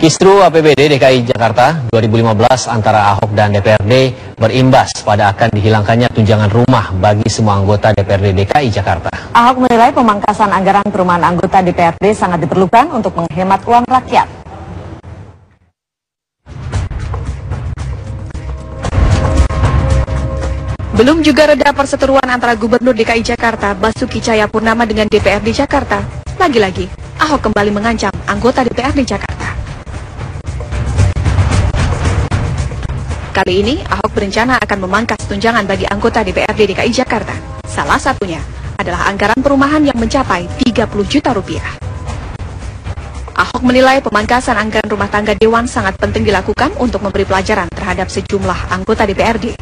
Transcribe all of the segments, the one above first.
Kisru APBD DKI Jakarta 2015 antara Ahok dan DPRD berimbas pada akan dihilangkannya tunjangan rumah bagi semua anggota DPRD DKI Jakarta. Ahok menilai pemangkasan anggaran perumahan anggota DPRD sangat diperlukan untuk menghemat uang rakyat. Belum juga reda perseteruan antara Gubernur DKI Jakarta Basuki Cahayapurnama dengan DPRD Jakarta. Lagi-lagi, Ahok kembali mengancam anggota DPRD Jakarta. Kali ini, Ahok berencana akan memangkas tunjangan bagi anggota DPRD DKI Jakarta. Salah satunya adalah anggaran perumahan yang mencapai 30 juta rupiah. Ahok menilai pemangkasan anggaran rumah tangga Dewan sangat penting dilakukan untuk memberi pelajaran terhadap sejumlah anggota DPRD.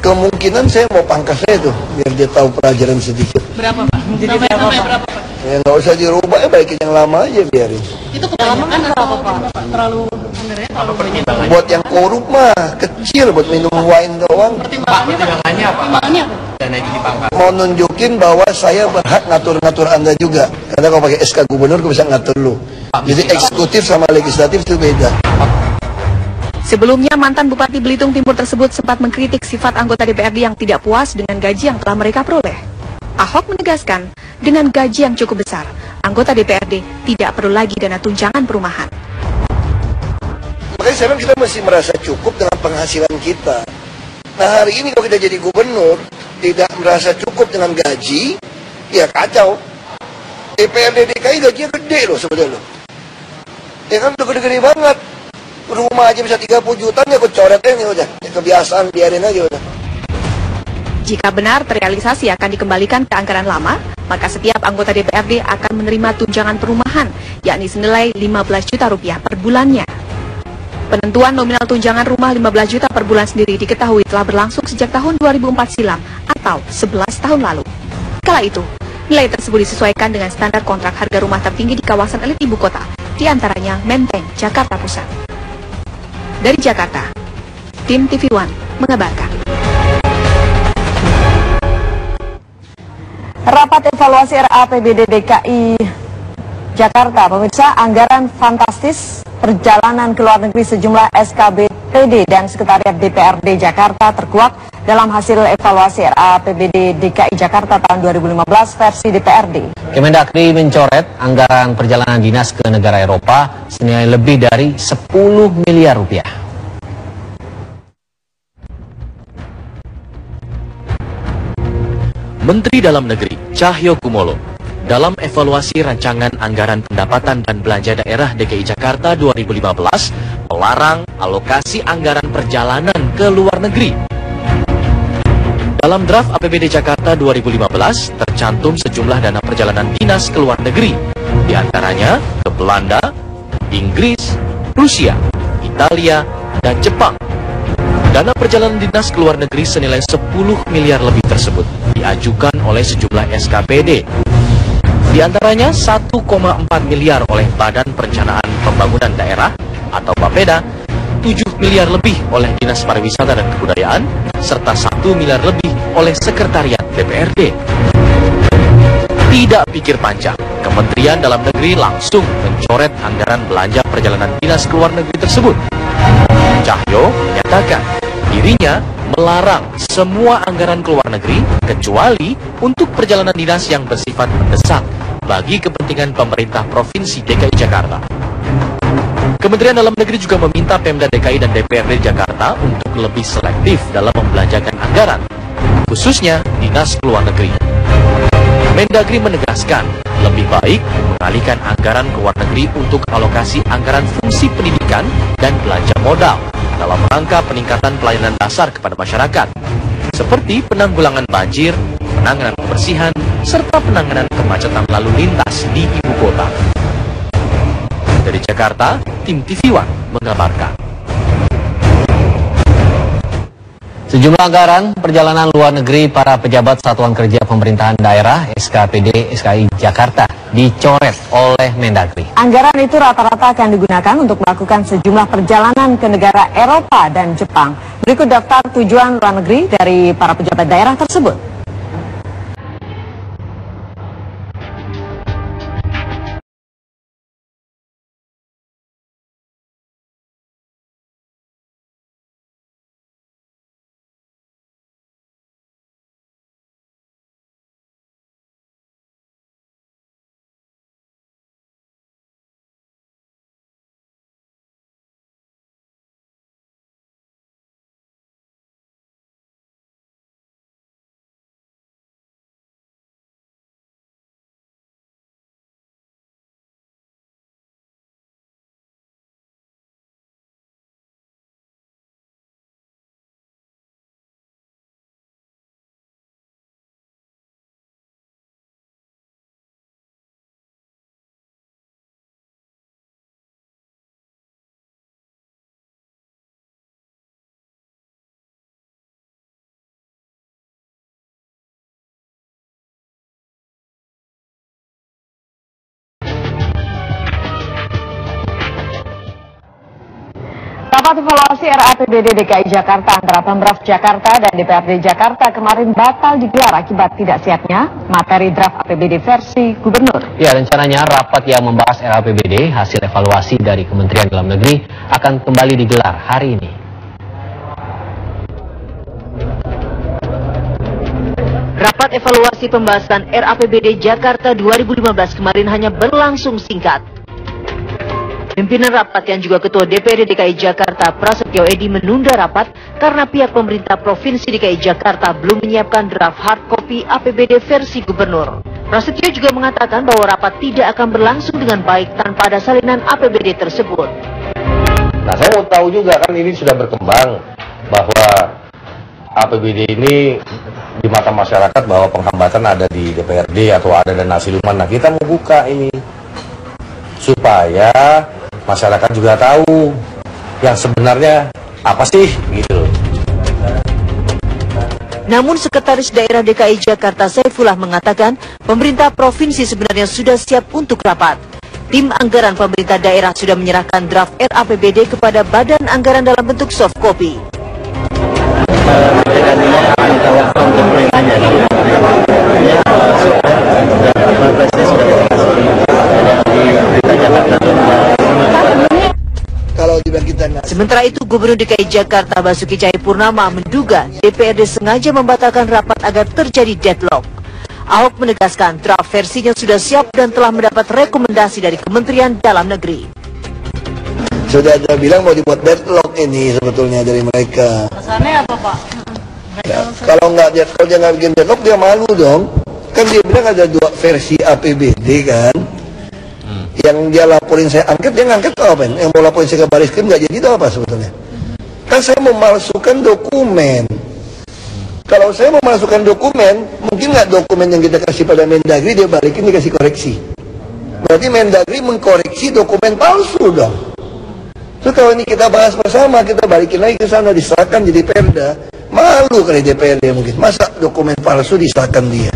Kemungkinan saya mau pangkasnya tuh, biar dia tahu pelajaran sedikit. Berapa Pak? Jadi berapa Pak? Ya nggak usah dirubah, ya baikin yang lama aja biarin. Itu kebanyakan atau terlalu anggarannya terlalu banyak? Buat yang korup mah kecil, buat minum wine doang. Pertimbangannya apa? Mau nunjukin bahwa saya berhak ngatur-ngatur Anda juga. Karena kalau pakai SK Gubernur, aku bisa ngatur lu. Jadi eksekutif sama legislatif itu beda. Sebelumnya, mantan Bupati Belitung Timur tersebut sempat mengkritik sifat anggota DPRD yang tidak puas dengan gaji yang telah mereka peroleh. Ahok menegaskan, dengan gaji yang cukup besar, anggota DPRD tidak perlu lagi dana tunjangan perumahan. Makanya sekarang kita mesti merasa cukup dengan penghasilan kita. Nah hari ini kalau kita jadi gubernur, tidak merasa cukup dengan gaji, ya kacau. DPRD DKI gajinya gede loh sebenarnya. Ya kan udah gede-gede banget. Rumah aja bisa 30 juta, ya aku coretnya nih udah. Ya, kebiasaan, biarin aja udah. Jika benar terrealisasi akan dikembalikan ke anggaran lama, maka setiap anggota DPRD akan menerima tunjangan perumahan, yakni senilai 15 juta rupiah per bulannya. Penentuan nominal tunjangan rumah 15 juta per bulan sendiri diketahui telah berlangsung sejak tahun 2004 silam atau 11 tahun lalu. Kala itu, nilai tersebut disesuaikan dengan standar kontrak harga rumah tertinggi di kawasan elit ibu kota, diantaranya Menteng, Jakarta Pusat. Dari Jakarta, tim TV One mengabarkan. Rapat evaluasi RAPBD DKI Jakarta, pemirsa, anggaran fantastis perjalanan ke luar negeri sejumlah SKBPD dan Sekretariat DPRD Jakarta terkuak dalam hasil evaluasi RAPBD DKI Jakarta tahun 2015 versi DPRD. Kemendagri mencoret anggaran perjalanan dinas ke negara Eropa senilai lebih dari 10 miliar rupiah. Menteri Dalam Negeri Cahyokumolo dalam evaluasi rancangan anggaran pendapatan dan belanja daerah DKI Jakarta 2015 melarang alokasi anggaran perjalanan ke luar negeri. Dalam draft APBD Jakarta 2015 tercantum sejumlah dana perjalanan dinas ke luar negeri, diantaranya ke Belanda, Inggris, Rusia, Italia, dan Jepang. Dana perjalanan dinas ke luar negeri senilai 10 miliar lebih tersebut diajukan oleh sejumlah SKPD. Di antaranya 1,4 miliar oleh Badan Perencanaan Pembangunan Daerah atau Bapeda, 7 miliar lebih oleh Dinas Pariwisata dan Kebudayaan, serta 1 miliar lebih oleh Sekretariat DPRD. Tidak pikir panjang, Kementerian Dalam Negeri langsung mencoret anggaran belanja perjalanan dinas ke luar negeri tersebut. Cahyo menyatakan dirinya melarang semua anggaran ke luar negeri kecuali untuk perjalanan dinas yang bersifat mendesak bagi kepentingan pemerintah Provinsi DKI Jakarta. Kementerian Dalam Negeri juga meminta Pemda DKI dan DPRD Jakarta untuk lebih selektif dalam membelanjakan anggaran, khususnya dinas ke luar negeri. Mendagri menegaskan lebih baik mengalihkan anggaran ke luar negeri untuk alokasi anggaran fungsi pendidikan dan belanja modal dalam rangka peningkatan pelayanan dasar kepada masyarakat, seperti penanggulangan banjir, penanganan kebersihan, serta penanganan kemacetan lalu lintas di ibu kota. Dari Jakarta, tim TV One mengabarkan. Sejumlah anggaran perjalanan luar negeri para pejabat Satuan Kerja Pemerintahan Daerah SKPD SKI Jakarta dicoret oleh Mendagri. Anggaran itu rata-rata akan digunakan untuk melakukan sejumlah perjalanan ke negara Eropa dan Jepang. Berikut daftar tujuan luar negeri dari para pejabat daerah tersebut. Rapat evaluasi RAPBD DKI Jakarta antara Pemprov Jakarta dan DPRD Jakarta kemarin batal digelar akibat tidak siapnya materi draft APBD versi Gubernur. Ya, rencananya rapat yang membahas RAPBD hasil evaluasi dari Kementerian Dalam Negeri akan kembali digelar hari ini. Rapat evaluasi pembahasan RAPBD Jakarta 2015 kemarin hanya berlangsung singkat. Pimpinan rapat yang juga Ketua DPRD DKI Jakarta Prasetyo Edy menunda rapat karena pihak pemerintah Provinsi DKI Jakarta belum menyiapkan draft hard copy APBD versi Gubernur. Prasetyo juga mengatakan bahwa rapat tidak akan berlangsung dengan baik tanpa ada salinan APBD tersebut. Nah, saya mau tahu juga, kan ini sudah berkembang bahwa APBD ini di mata masyarakat bahwa penghambatan ada di DPRD atau ada dana siluman. Nah, kita mau buka ini supaya masyarakat juga tahu yang sebenarnya apa sih gitu. Namun Sekretaris Daerah DKI Jakarta Saifullah mengatakan pemerintah provinsi sebenarnya sudah siap untuk rapat. Tim anggaran pemerintah daerah sudah menyerahkan draft RAPBD kepada Badan Anggaran dalam bentuk soft copy. Sementara itu, Gubernur DKI Jakarta Basuki Cahayapurnama menduga DPRD sengaja membatalkan rapat agar terjadi deadlock. Ahok menegaskan draft versinya sudah siap dan telah mendapat rekomendasi dari Kementerian Dalam Negeri. Sudah ada bilang mau dibuat deadlock ini sebetulnya dari mereka. Alasannya apa, Pak? Kalau dia nggak bikin deadlock, dia malu dong. Kan dia bilang ada 2 versi APBD kan. Yang dia laporin saya angket, dia ngangket apa? Yang mau laporin saya ke Baris Krim nggak jadi itu apa sebetulnya? Kan saya memalsukan dokumen. Kalau saya memalsukan dokumen, mungkin nggak dokumen yang kita kasih pada Mendagri dia balikin dikasih koreksi. Berarti Mendagri mengkoreksi dokumen palsu dong. Terus kalau ini kita bahas bersama, kita balikin lagi ke sana, diserahkan jadi Perda. Malu kali DPRD mungkin. Masa dokumen palsu diserahkan dia?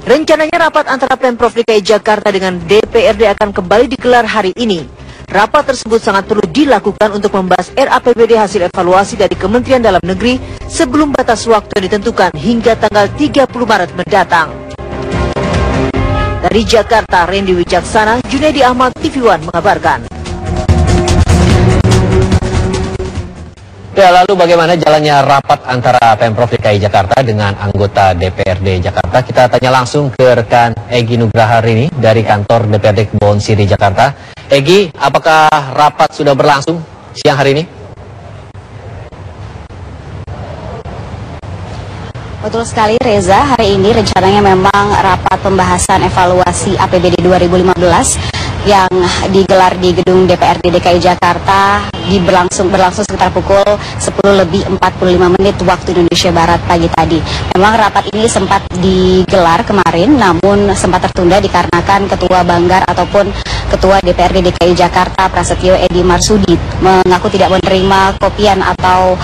Rencananya rapat antara Pemprov DKI Jakarta dengan DPRD akan kembali digelar hari ini. Rapat tersebut sangat perlu dilakukan untuk membahas RAPBD hasil evaluasi dari Kementerian Dalam Negeri sebelum batas waktu yang ditentukan hingga tanggal 30 Maret mendatang. Dari Jakarta, Randy Wijaksana, Junaidi Ahmad, TV One mengabarkan. Ya, lalu bagaimana jalannya rapat antara Pemprov DKI Jakarta dengan anggota DPRD Jakarta? Kita tanya langsung ke rekan Egy Nugraharini dari kantor DPRD Kebon Siri Jakarta. Egy, apakah rapat sudah berlangsung siang hari ini? Betul sekali Reza, hari ini rencananya memang rapat pembahasan evaluasi APBD 2015 yang digelar di gedung DPRD DKI Jakarta berlangsung sekitar pukul 10:45 waktu Indonesia Barat pagi tadi. Memang rapat ini sempat digelar kemarin namun sempat tertunda dikarenakan Ketua Banggar ataupun Ketua DPRD DKI Jakarta Prasetyo Edy Marsudi mengaku tidak menerima kopian atau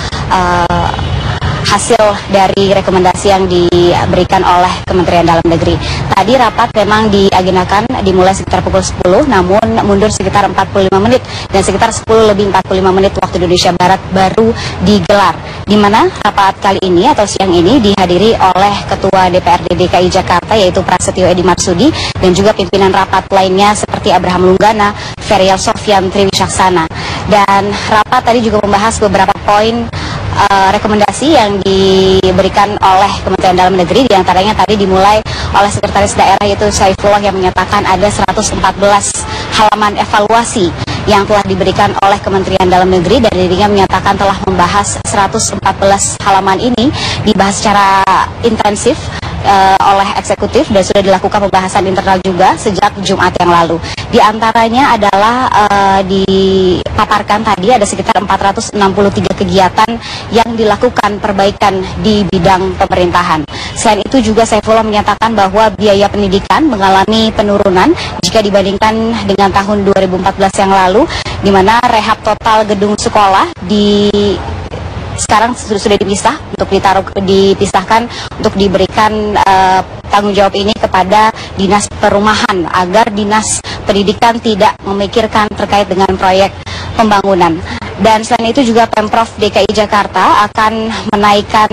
hasil dari rekomendasi yang diberikan oleh Kementerian Dalam Negeri. Tadi rapat memang diagendakan dimulai sekitar pukul 10, namun mundur sekitar 45 menit dan sekitar 10:45 waktu Indonesia Barat baru digelar. Di mana rapat kali ini atau siang ini dihadiri oleh Ketua DPRD DKI Jakarta yaitu Prasetyo Edy Marsudi dan juga pimpinan rapat lainnya seperti Abraham Lunggana, Ferial Sofyan Triwicaksana. Dan rapat tadi juga membahas beberapa poin rekomendasi yang diberikan oleh Kementerian Dalam Negeri, diantaranya tadi dimulai oleh Sekretaris Daerah yaitu Saifullah yang menyatakan ada 114 halaman evaluasi yang telah diberikan oleh Kementerian Dalam Negeri dan dirinya menyatakan telah membahas 114 halaman ini dibahas secara intensif oleh eksekutif dan sudah dilakukan pembahasan internal juga sejak Jumat yang lalu. Di antaranya adalah dipaparkan tadi ada sekitar 463 kegiatan yang dilakukan perbaikan di bidang pemerintahan. Selain itu juga Saifullah menyatakan bahwa biaya pendidikan mengalami penurunan jika dibandingkan dengan tahun 2014 yang lalu, di mana rehab total gedung sekolah sekarang sudah dipisahkan untuk diberikan tanggung jawab ini kepada Dinas Perumahan agar Dinas Pendidikan tidak memikirkan terkait dengan proyek pembangunan. Dan selain itu juga Pemprov DKI Jakarta akan menaikkan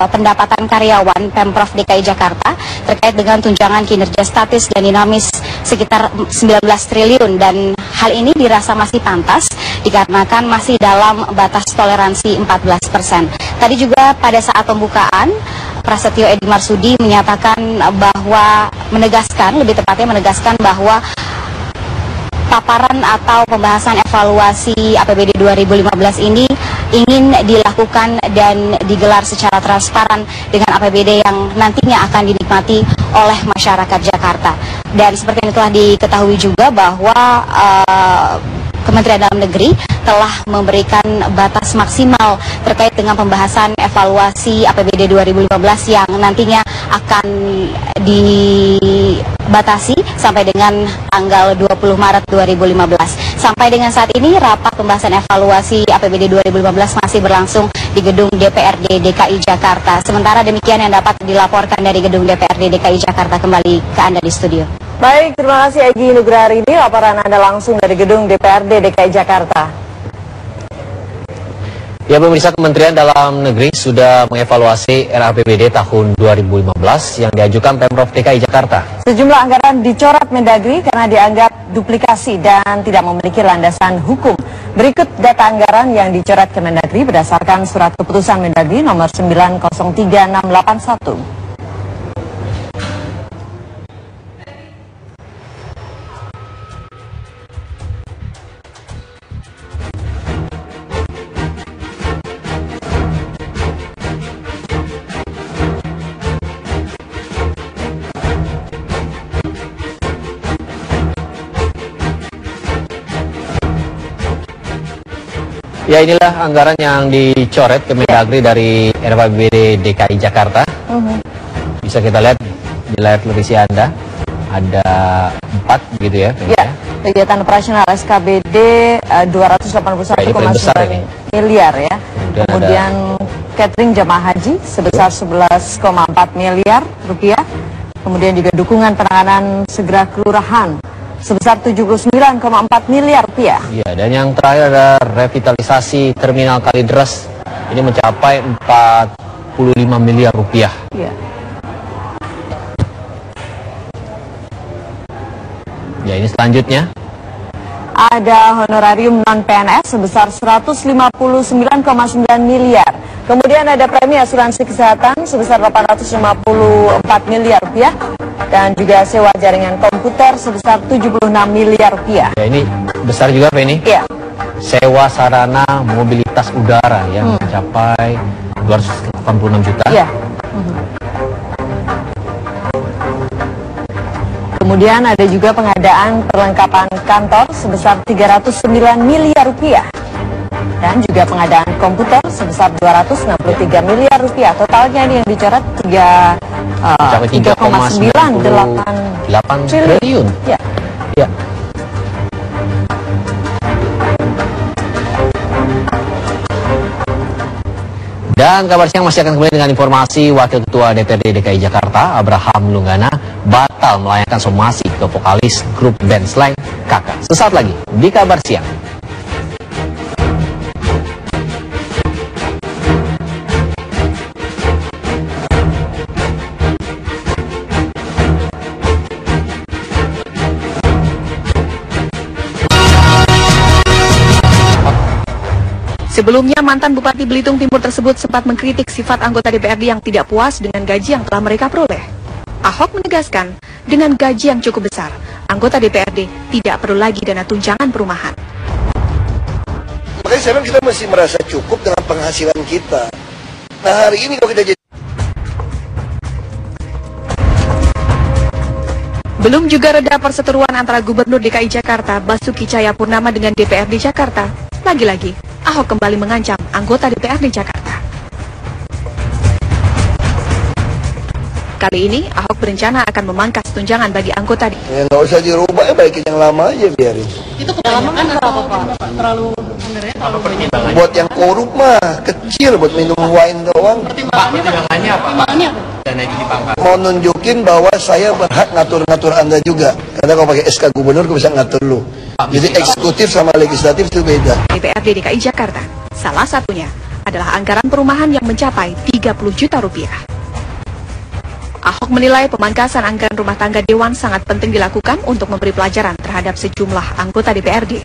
pendapatan karyawan Pemprov DKI Jakarta terkait dengan tunjangan kinerja statis dan dinamis sekitar 19 triliun, dan hal ini dirasa masih pantas dikarenakan masih dalam batas toleransi 14%. Tadi juga pada saat pembukaan Prasetyo Edy Marsudi menyatakan bahwa lebih tepatnya menegaskan bahwa paparan atau pembahasan evaluasi APBD 2015 ini ingin dilakukan dan digelar secara transparan dengan APBD yang nantinya akan dinikmati oleh masyarakat Jakarta. Dan seperti yang telah diketahui juga bahwa Kementerian Dalam Negeri telah memberikan batas maksimal terkait dengan pembahasan evaluasi APBD 2015 yang nantinya akan dibatasi sampai dengan tanggal 20 Maret 2015. Sampai dengan saat ini rapat pembahasan evaluasi APBD 2015 masih berlangsung di gedung DPRD DKI Jakarta. Sementara demikian yang dapat dilaporkan dari gedung DPRD DKI Jakarta. Kembali ke Anda di studio. Baik, terima kasih Egy Nugraha ini, laporan Anda langsung dari gedung DPRD DKI Jakarta. Ya, pemirsa, Kementerian Dalam Negeri sudah mengevaluasi RAPBD tahun 2015 yang diajukan Pemprov DKI Jakarta. Sejumlah anggaran dicoret Mendagri karena dianggap duplikasi dan tidak memiliki landasan hukum. Berikut data anggaran yang dicoret ke Mendagri berdasarkan surat keputusan Mendagri nomor 903681. Ya, inilah anggaran yang dicoret ke Mendagri dari RAPBD DKI Jakarta. Bisa kita lihat di layar televisi Anda. Ada 4 begitu ya. Ya, kegiatan operasional SKBD 281,9 miliar ya. Kemudian catering jamaah haji sebesar 11,4 miliar rupiah. Kemudian juga dukungan penanganan segera kelurahan sebesar 79,4 miliar rupiah. Iya, dan yang terakhir ada revitalisasi Terminal Kalideres. Ini mencapai 45 miliar rupiah. Iya. Ya, ini selanjutnya. Ada honorarium non-PNS sebesar 159,9 miliar. Kemudian ada premi asuransi kesehatan sebesar 854 miliar rupiah. Dan juga sewa jaringan komputer sebesar 76 miliar rupiah. Ya, ini besar juga, Pak, ini. Iya. Sewa sarana mobilitas udara yang mencapai 286 juta. Iya. Kemudian ada juga pengadaan perlengkapan kantor sebesar 309 miliar rupiah. Dan juga pengadaan komputer sebesar 263 miliar rupiah. Totalnya ini yang dicoret 3,98 triliun. Ya. Ya. Dan kabar siang masih akan kembali dengan informasi Wakil Ketua DPRD DKI Jakarta Abraham Lunggana batal melayangkan somasi ke vokalis grup band Slang Kakak. Sesaat lagi di kabar siang. Sebelumnya, mantan Bupati Belitung Timur tersebut sempat mengkritik sifat anggota DPRD yang tidak puas dengan gaji yang telah mereka peroleh. Ahok menegaskan, dengan gaji yang cukup besar, anggota DPRD tidak perlu lagi dana tunjangan perumahan. Makanya sekarang kita mesti merasa cukup dengan penghasilan kita. Nah, hari ini kalau kita jadi... Belum juga reda perseteruan antara Gubernur DKI Jakarta Basuki Cahayapurnama dengan DPRD Jakarta. Lagi-lagi, Ahok kembali mengancam anggota DPRD Jakarta. Kali ini, Ahok berencana akan memangkas tunjangan bagi anggota Ya nggak usah dirubah, ya baikin yang lama aja biarin. Itu kebanyakan berapa Pak? Terlalu Buat yang korup mah kecil, buat minum wine doang. pertimbangannya apa? dana itu dipangkas? Mau nunjukin bahwa saya berhak ngatur-ngatur Anda juga. Karena kalau pakai SK gubernur, aku bisa ngatur lu. Jadi eksekutif sama legislatif itu beda. DPRD DKI Jakarta, salah satunya adalah anggaran perumahan yang mencapai 30 juta rupiah. Ahok menilai pemangkasan anggaran rumah tangga Dewan sangat penting dilakukan untuk memberi pelajaran terhadap sejumlah anggota DPRD.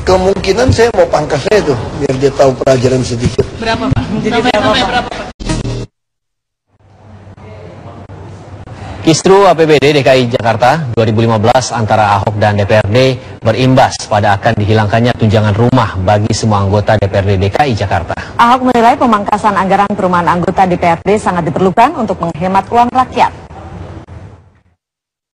Kemungkinan saya mau pangkas saya tuh, biar dia tahu pelajaran sedikit. Berapa Pak? Jadi berapa Pak? Kisru APBD DKI Jakarta 2015 antara Ahok dan DPRD berimbas pada akan dihilangkannya tunjangan rumah bagi semua anggota DPRD DKI Jakarta. Ahok menilai pemangkasan anggaran perumahan anggota DPRD sangat diperlukan untuk menghemat uang rakyat.